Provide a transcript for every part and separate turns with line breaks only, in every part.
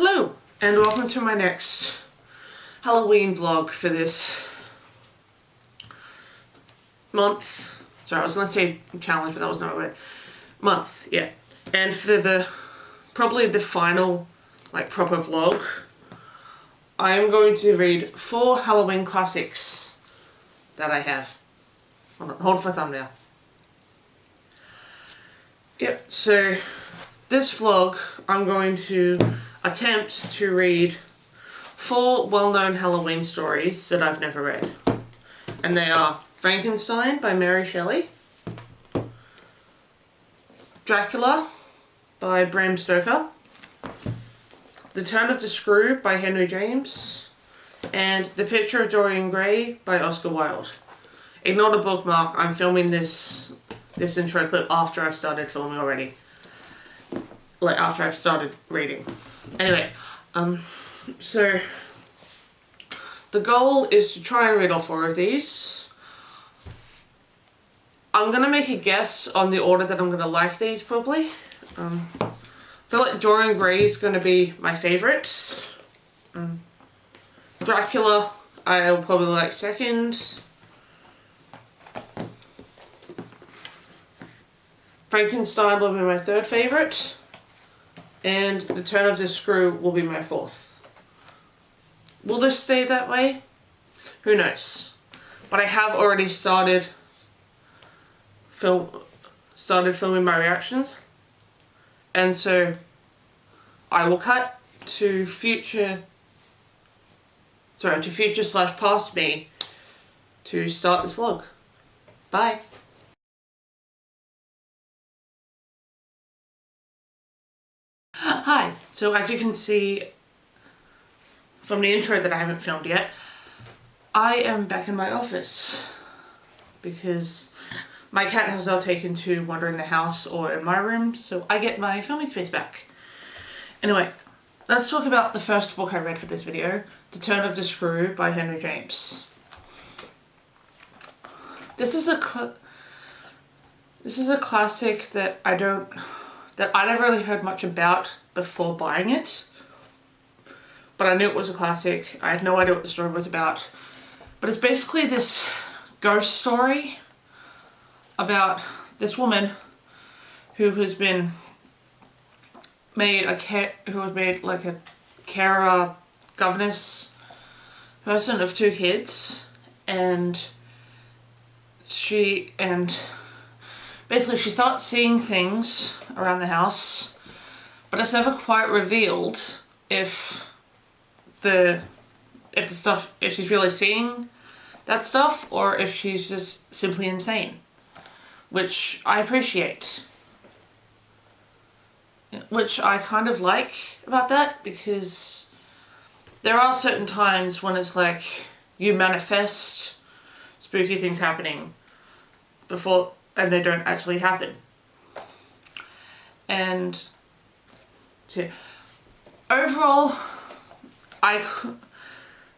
Hello, and welcome to my next Halloween vlog for this month. Sorry, I was going to say challenge, but that was not a word. Month, yeah. And for probably the final, proper vlog, I am going to read 4 Halloween classics that I have. Hold for thumbnail. Yep, so this vlog, I'm going to attempt to read 4 well-known Halloween stories that I've never read. And they are Frankenstein by Mary Shelley, Dracula by Bram Stoker, The Turn of the Screw by Henry James, and The Picture of Dorian Gray by Oscar Wilde. Ignore the bookmark, I'm filming this intro clip after I've started filming already. After I've started reading. Anyway, so the goal is to try and read all 4 of these. I'm gonna make a guess on the order that I'm gonna like these probably. I feel like Dorian Gray is gonna be my favourite. Dracula I'll probably like second. Frankenstein will be my 3rd favourite. And The Turn of the Screw will be my 4th. Will this stay that way? Who knows? But I have already started filming my reactions. And so I will cut to future / past me to start this vlog. Bye. Hi, so as you can see from the intro that I haven't filmed yet, I am back in my office because my cat has now taken to wandering the house or in my room, so I get my filming space back. Anyway, let's talk about the first book I read for this video, The Turn of the Screw by Henry James. This is a classic that I never really heard much about before buying it. But I knew it was a classic. I had no idea what the story was about. But it's basically this ghost story about this woman who has been made a carer, governess person of 2 kids, and basically she starts seeing things around the house, but it's never quite revealed if she's really seeing that stuff or if she's just simply insane, which I appreciate. Which I kind of like about that, because there are certain times when it's like you manifest spooky things happening before and they don't actually happen. And so, overall,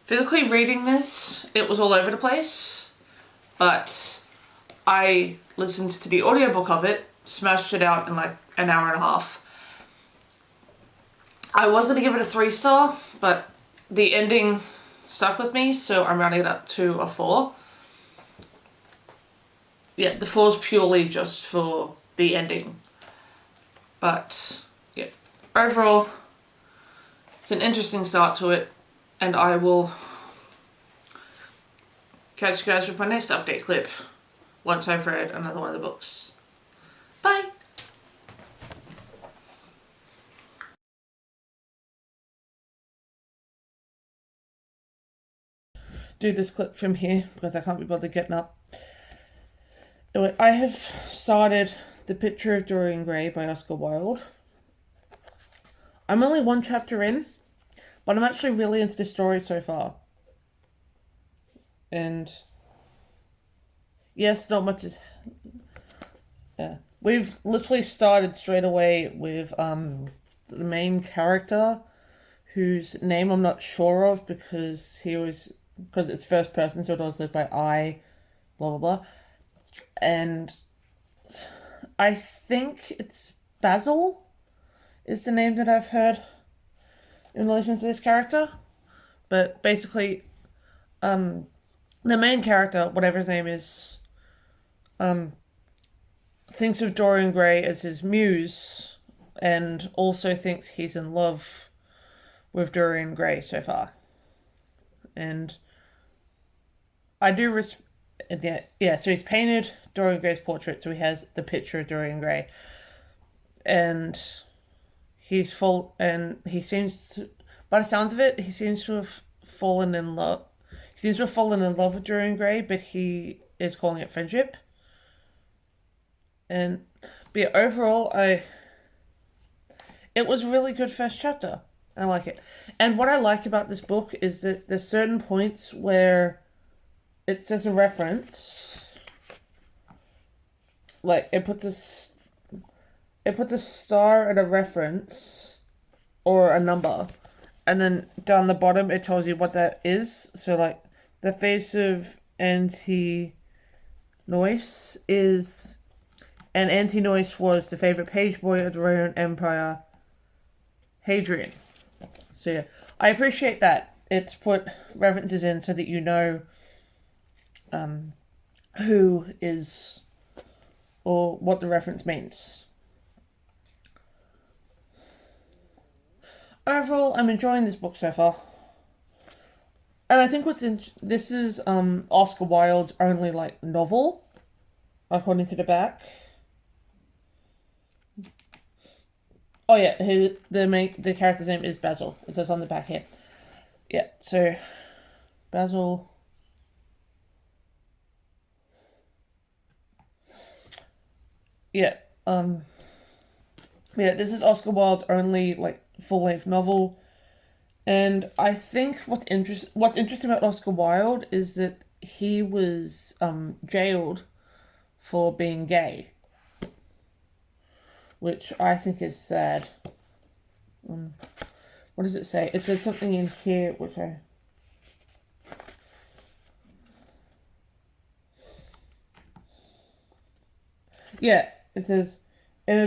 physically reading this, it was all over the place, but I listened to the audiobook of it, smashed it out in like an hour and a half. I was going to give it a 3-star, but the ending stuck with me, so I'm rounding it up to a 4. Yeah, the 4's purely just for the ending. But, yeah, overall, it's an interesting start to it, and I will catch you guys with my next update clip once I've read another one of the books. Bye! Do this clip from here because I can't be bothered getting up. Anyway, I have started The Picture of Dorian Gray by Oscar Wilde. I'm only 1 chapter in, but I'm actually really into this story so far. And yes, not much is... Yeah. We've literally started straight away with the main character, whose name I'm not sure of because it's first person, so it always goes by I, blah blah blah. And I think it's Basil is the name that I've heard. in relation to this character. But basically, the main character, whatever his name is, thinks of Dorian Gray as his muse, and also thinks he's in love with Dorian Gray so far. And I do so he's painted Dorian Gray's portrait, so he has the picture of Dorian Gray. And he's he seems to, by the sounds of it, he seems to have fallen in love. He seems to have fallen in love with Dorian Gray, but he is calling it friendship. And but yeah, overall, it was a really good first chapter. I like it. And what I like about this book is that there's certain points where it says a reference, like it puts a star at a reference or a number, and then down the bottom it tells you what that is. So like the face of Antinois is, and Antinois was the favorite page boy of the Roman Empire, Hadrian. So yeah, I appreciate that it's put references in so that you know who is or what the reference means. Overall, I'm enjoying this book so far. And I think this is Oscar Wilde's only like novel, according to the back. Oh yeah, the character's name is Basil. It says on the back here. Yeah, so Basil. Yeah, this is Oscar Wilde's only like full-length novel, and I think what's interesting about Oscar Wilde is that he was jailed for being gay, which I think is sad. What does it say? It said something in here which I... Yeah, it says, in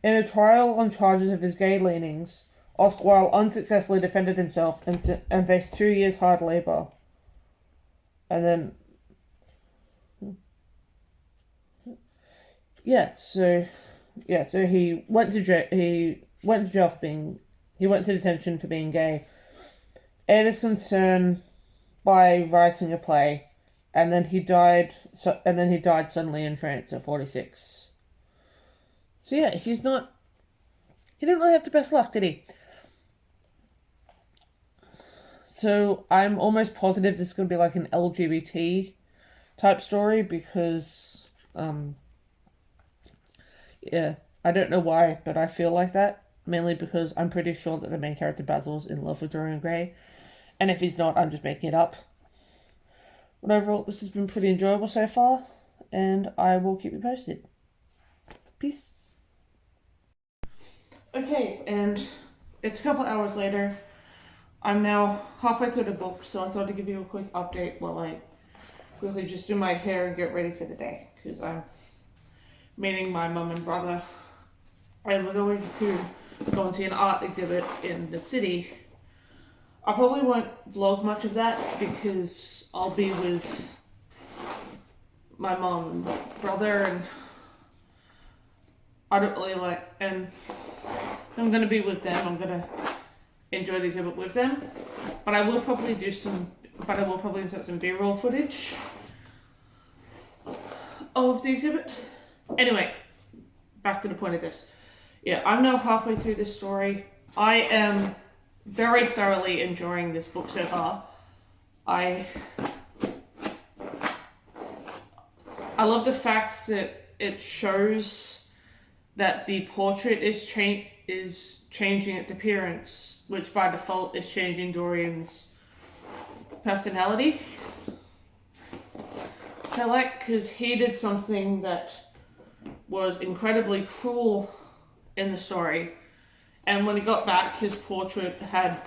a trial on charges of his gay leanings, Oscar Wilde unsuccessfully defended himself and faced 2 years hard labor. And then... So he went to jail. He went to detention for being gay, and his concern by writing a play, and then he died. He died suddenly in France at 46. So yeah, he didn't really have the best luck, did he? So I'm almost positive this is going to be like an LGBT type story because, yeah, I don't know why, but I feel like that. Mainly because I'm pretty sure that the main character Basil's in love with Dorian Gray. And if he's not, I'm just making it up. But overall, this has been pretty enjoyable so far, and I will keep you posted. Peace. Okay, and it's a couple hours later. I'm now halfway through the book, so I thought to give you a quick update while I quickly just do my hair and get ready for the day, because I'm meeting my mum and brother, and we're going to go and see an art exhibit in the city. I probably won't vlog much of that because I'll be with my mum and brother, and I don't really and I'm going to be with them. I'm going to enjoy the exhibit with them, but I will probably insert some B-roll footage of the exhibit. Anyway, back to the point of this. Yeah, I'm now halfway through this story. I am very thoroughly enjoying this book so far. I love the fact that it shows that the portrait is changing its appearance, which by default is changing Dorian's personality. Which I like because he did something that was incredibly cruel in the story, and when he got back, his portrait had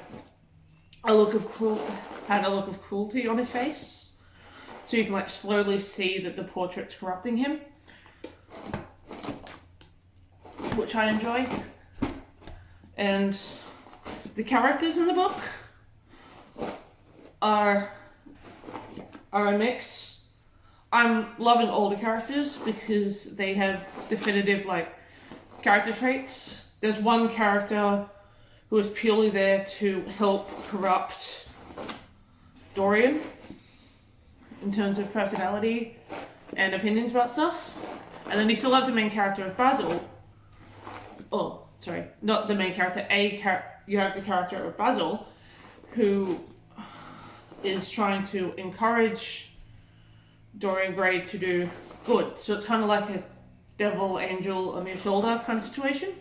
a look of cruelty on his face, so you can like slowly see that the portrait's corrupting him, which I enjoy. And the characters in the book are a mix. I'm loving all the characters because they have definitive character traits. There's one character who is purely there to help corrupt Dorian in terms of personality and opinions about stuff. And then you still have the main character of Basil. Oh, sorry, not the main character. You have the character of Basil, who is trying to encourage Dorian Gray to do good. So it's kind of like a devil angel on your shoulder kind of situation.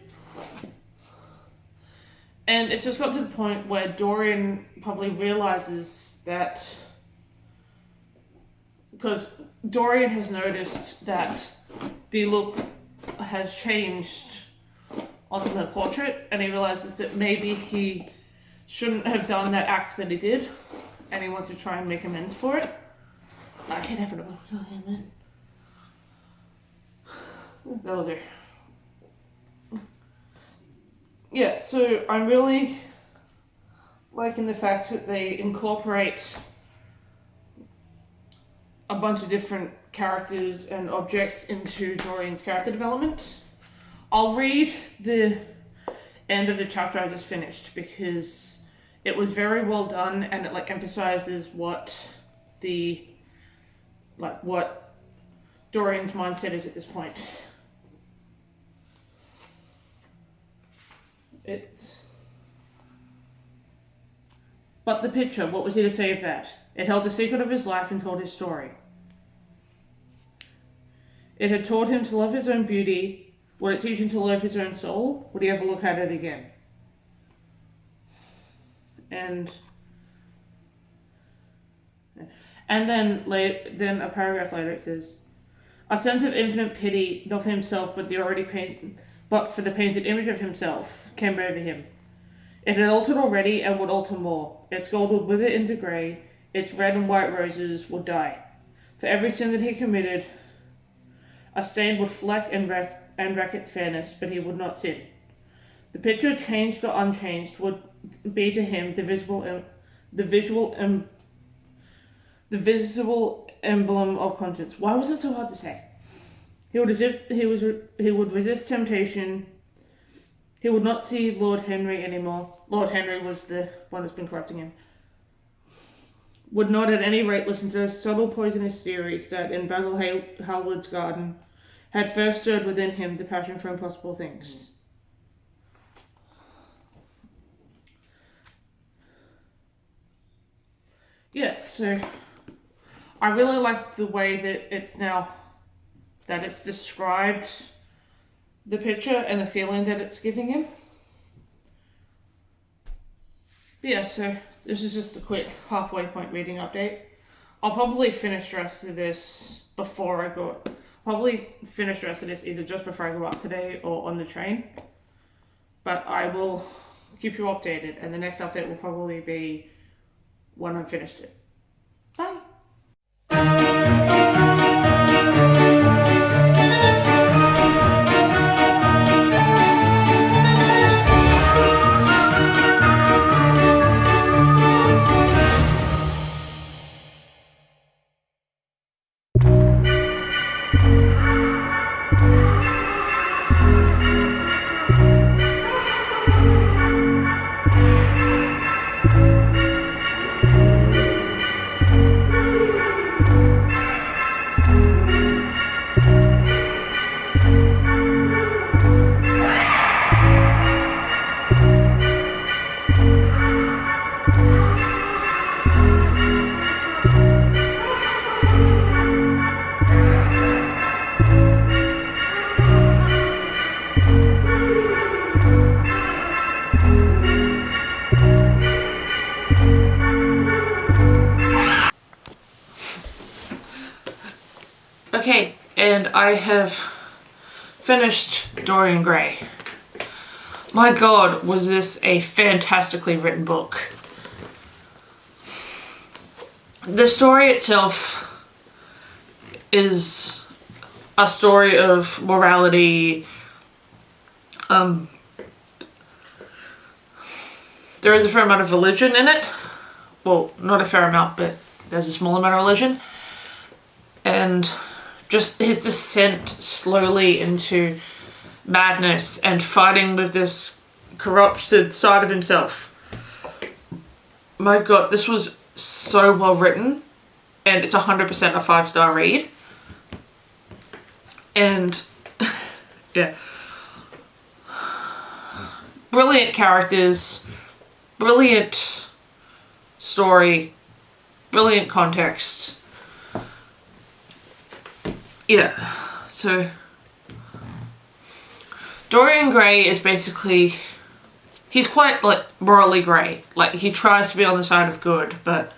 And it's just got to the point where Dorian probably realizes that, because Dorian has noticed that the look has changed on the portrait, and he realizes that maybe he shouldn't have done that act that he did, and he wants to try and make amends for it. I can't have it. That'll do. Yeah, so I'm really liking the fact that they incorporate a bunch of different characters and objects into Dorian's character development. I'll read the end of the chapter I just finished because it was very well done, and it emphasizes what what Dorian's mindset is at this point. But the picture, what was he to say of that? It held the secret of his life and told his story. It had taught him to love his own beauty. Would it teach him to love his own soul? Would he ever look at it again? And then a paragraph later it says, a sense of infinite pity, not for himself, but for the painted image of himself, came over him. It had altered already and would alter more. Its gold would wither into grey, its red and white roses would die. For every sin that he committed, a stain would fleck and wreck its fairness, but he would not sin. The picture, changed or unchanged, would be to him the visible emblem of conscience. Why was it so hard to say? He would resist temptation. He would not see Lord Henry anymore. Lord Henry was the one that's been corrupting him. Would not at any rate listen to those subtle poisonous theories that in Basil Hallward's garden had first stirred within him the passion for impossible things. Yeah, so I really like the way that it's described the picture and the feeling that it's giving him. But yeah, so this is just a quick halfway point reading update. I'll probably finish the rest of this before I go. Probably finish the rest of this either just before I go up today or on the train. But I will keep you updated, and the next update will probably be when I've finished it. Bye! Okay, and I have finished Dorian Gray. My God, was this a fantastically written book. The story itself is a story of morality, There is a fair amount of religion in it. Well, not a fair amount, but there's a small amount of religion. And just his descent slowly into madness and fighting with this corrupted side of himself. My god, this was so well written, and it's 100% a 5-star read. And yeah, brilliant characters, brilliant story, brilliant context. Yeah, so Dorian Gray is basically, he's quite like morally grey. Like, he tries to be on the side of good, but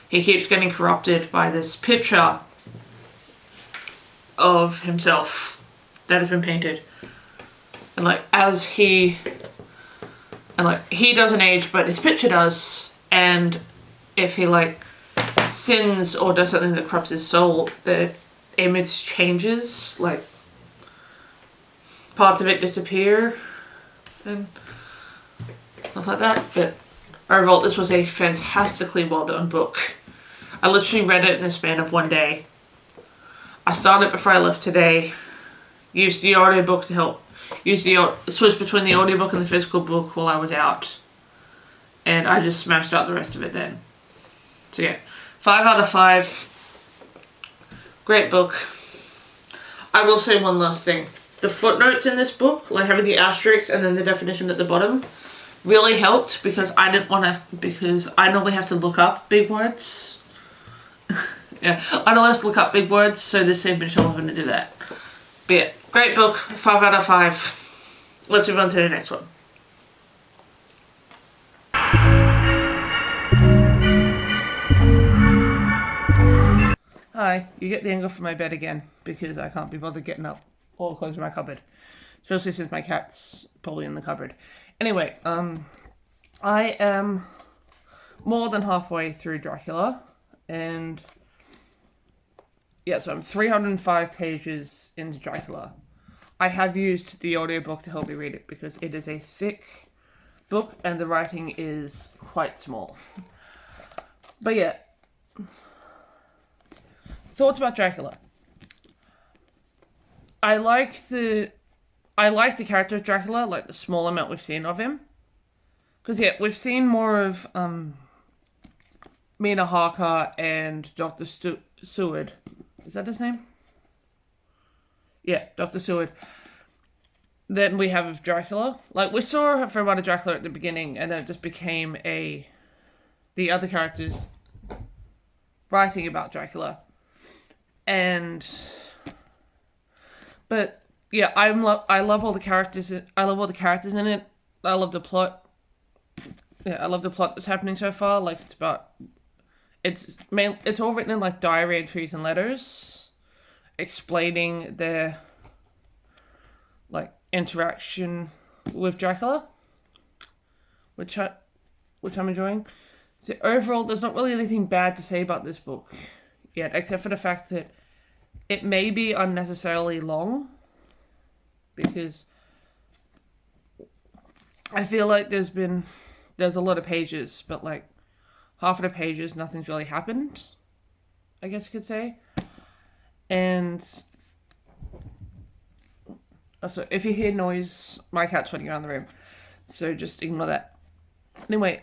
he keeps getting corrupted by this picture of himself that has been painted. And like, he doesn't age, but his picture does. And if he like sins or does something that corrupts his soul, the image changes, like parts of it disappear and stuff like that. But overall, this was a fantastically well done book. I literally read it in the span of one day. I started before I left today, used the audiobook to help, switched between the audiobook and the physical book while I was out, and I just smashed out the rest of it then. So yeah, 5 out of 5. Great book. I will say one last thing. The footnotes in this book, like having the asterisks and then the definition at the bottom, really helped because I didn't want to, because I normally have to look up big words. Yeah, I don't have to look up big words, so this saved me having to do that. But yeah, great book, 5 out of 5. Let's move on to the next one. Hi, you get the angle from my bed again because I can't be bothered getting up or closing my cupboard. Especially since my cat's probably in the cupboard. Anyway, I am more than halfway through Dracula, and yeah, so I'm 305 pages into Dracula. I have used the audiobook to help me read it because it is a thick book and the writing is quite small. But yeah, thoughts about Dracula. I like the character of Dracula, like the small amount we've seen of him. Because yeah, we've seen more of Mina Harker and Dr. Seward. Is that his name? Yeah, Dr. Seward. Then we have Dracula. Like, we saw a fair amount of Dracula at the beginning, and then it just became the other characters writing about Dracula. But yeah, I love all the characters. I love all the characters in it. I love the plot. Yeah, I love the plot that's happening so far. Like, it's all written in like diary entries and letters, explaining their like interaction with Dracula, which I'm enjoying. So overall, there's not really anything bad to say about this book yet, except for the fact that it may be unnecessarily long, because I feel like there's a lot of pages, but like half of the pages, nothing's really happened, I guess you could say. And also, if you hear noise, my cat's running around the room, so just ignore that. Anyway,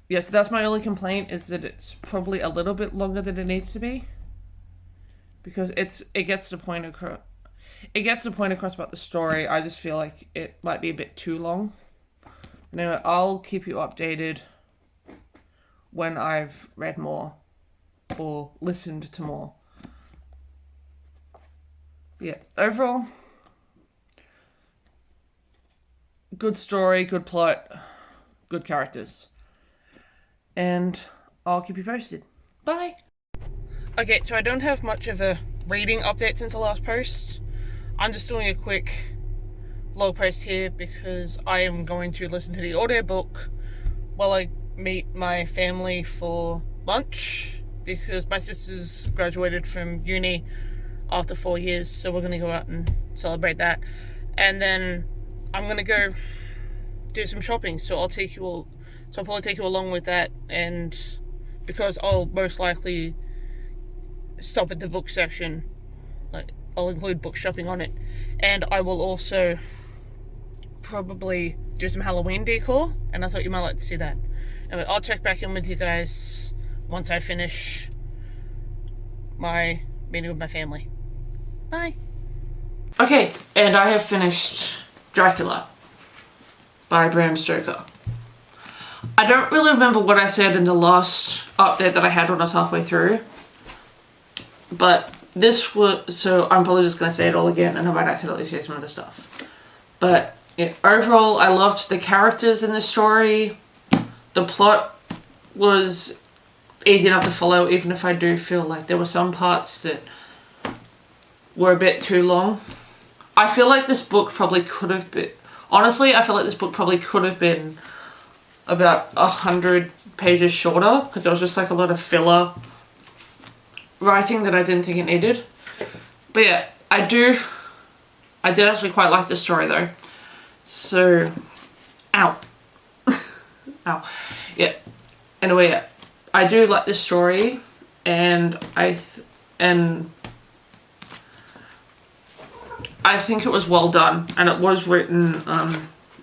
yeah, so that's my only complaint, is that it's probably a little bit longer than it needs to be, because it gets the point across. It gets the point across about the story. I just feel like it might be a bit too long. Anyway, I'll keep you updated when I've read more or listened to more. Yeah, overall, good story, good plot, good characters. And I'll keep you posted. Bye! Okay, so I don't have much of a reading update since the last post. I'm just doing a quick vlog post here because I am going to listen to the audiobook while I meet my family for lunch, because my sister's graduated from uni after 4 years, so we're going to go out and celebrate that. And then I'm going to go do some shopping, so I'll probably take you along with that, and because I'll most likely stop at the book section, like I'll include book shopping on it, and I will also probably do some Halloween decor, and I thought you might like to see that. Anyway, I'll check back in with you guys once I finish my meeting with my family. Bye. Okay, and I have finished Dracula by Bram Stoker. I don't really remember what I said in the last update that I had when I was halfway through, but this was, so I'm probably just going to say it all again, and I might accidentally say some other stuff. But yeah, overall, I loved the characters in the story. The plot was easy enough to follow, even if I do feel like there were some parts that were a bit too long. I feel like this book probably could have been, honestly, I feel like this book probably could have been about 100 pages shorter, because there was just like a lot of filler writing that I didn't think it needed. But yeah, I did actually quite like the story though. So, ow. Ow. Yeah. Anyway, yeah, I do like this story, and I think it was well done, and it was written.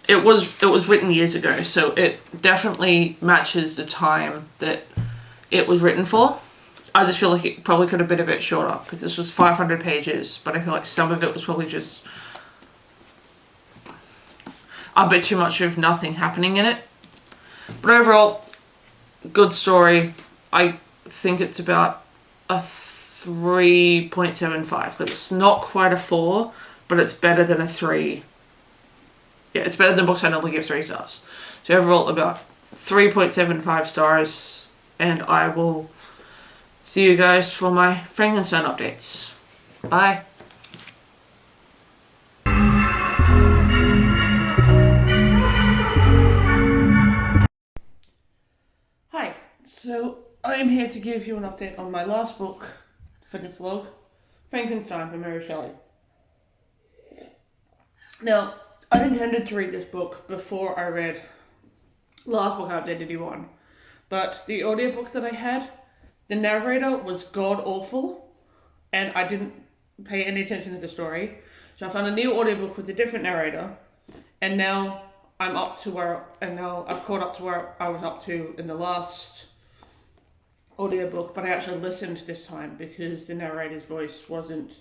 It was written years ago, so it definitely matches the time that it was written for. I just feel like it probably could have been a bit shorter, because this was 500 pages, but I feel like some of it was probably just a bit too much of nothing happening in it. But overall, good story. I think it's about a 3.75, because it's not quite a 4, but it's better than a 3. Yeah, it's better than books I normally give 3 stars. So overall, about 3.75 stars, and I will see you guys for my Frankenstein updates. Bye. Hi, so I am here to give you an update on my last book for this vlog, Frankenstein by Mary Shelley. Now, I intended to read this book before I read the last book I updated you on, but the audiobook that I had, the narrator was god awful, and I didn't pay any attention to the story. So I found a new audiobook with a different narrator, and now I've caught up to where I was up to in the last audiobook, but I actually listened this time because the narrator's voice wasn't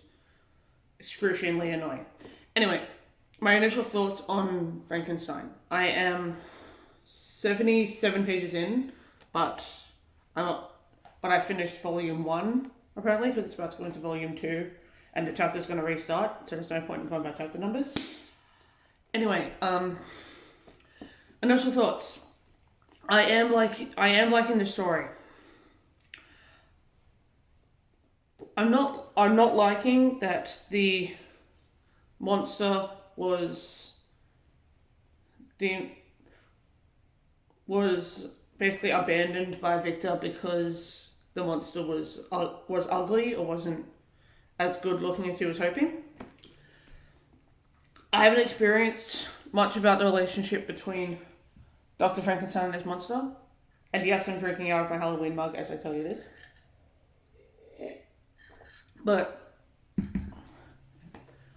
excruciatingly annoying. Anyway, my initial thoughts on Frankenstein. I am 77 pages in, but I finished volume 1 apparently, because it's about to go into volume 2, and the chapter's going to restart, so there's no point in going by chapter numbers. Anyway, initial thoughts. I am liking the story. I'm not liking that the monster was basically abandoned by Victor because the monster was ugly or wasn't as good looking as he was hoping. I haven't experienced much about the relationship between Dr. Frankenstein and his monster. And yes, I'm drinking out of my Halloween mug as I tell you this. But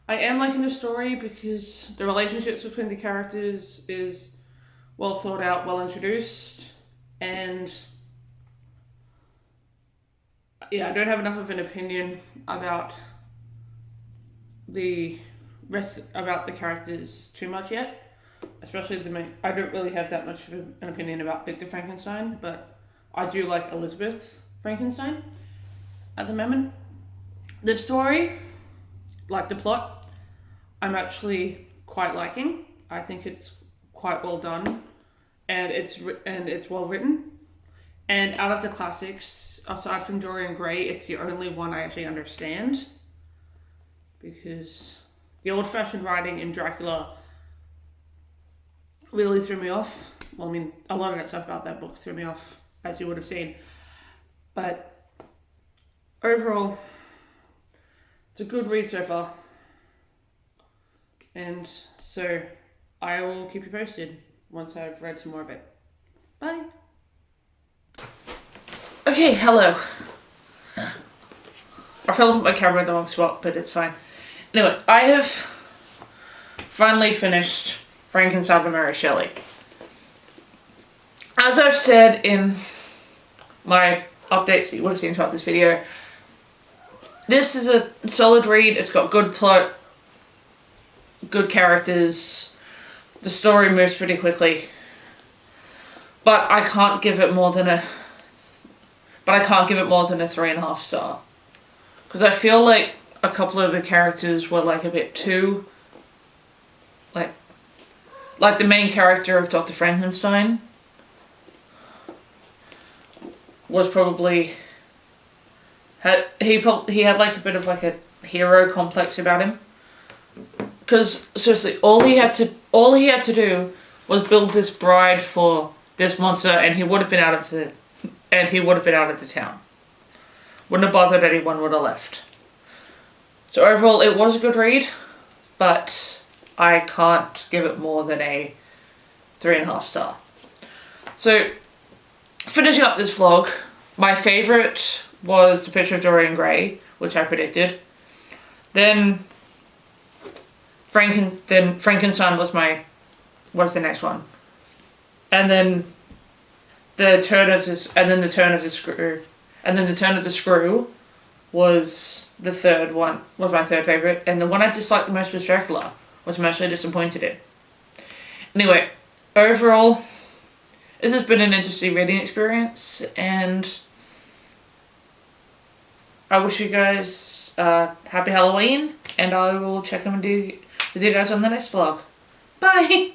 I am liking the story because the relationships between the characters is well thought out, well introduced, and yeah, I don't have enough of an opinion about the characters too much yet. Especially I don't really have that much of an opinion about Victor Frankenstein, but I do like Elizabeth Frankenstein at the moment. The story, like the plot, I'm actually quite liking. I think it's quite well done, and it's well written. And out of the classics, aside from Dorian Gray, it's the only one I actually understand, because the old-fashioned writing in Dracula really threw me off. Well, I mean, a lot of that stuff about that book threw me off, as you would have seen. But overall, it's a good read so far. And so I will keep you posted. once I've read some more of it. Bye. Okay, hello. I fell with my camera in the wrong spot, but it's fine. Anyway, I have finally finished Frankenstein by Mary Shelley. As I've said in my updates that you would have seen throughout this video, this is a solid read. It's got good plot, good characters. The story moves pretty quickly. But I can't give it more than a 3.5 star. Because I feel like a couple of the characters were like a bit too, like the main character of Dr. Frankenstein was probably, he had like a bit of like a hero complex about him. Because seriously, all he had to do was build this bride for this monster, and he would have been out of the town. Wouldn't have bothered anyone, would have left. So overall, it was a good read, but I can't give it more than a 3.5 star. So, finishing up this vlog, my favourite was The Picture of Dorian Gray, which I predicted. Then Frankenstein was the next one. And then the Turn of the Screw was the third one, was my third favourite, and the one I disliked the most was Dracula, which I'm actually disappointed in. Anyway, overall, this has been an interesting reading experience, and I wish you guys happy Halloween, and I will check in with you guys on the next vlog. Bye!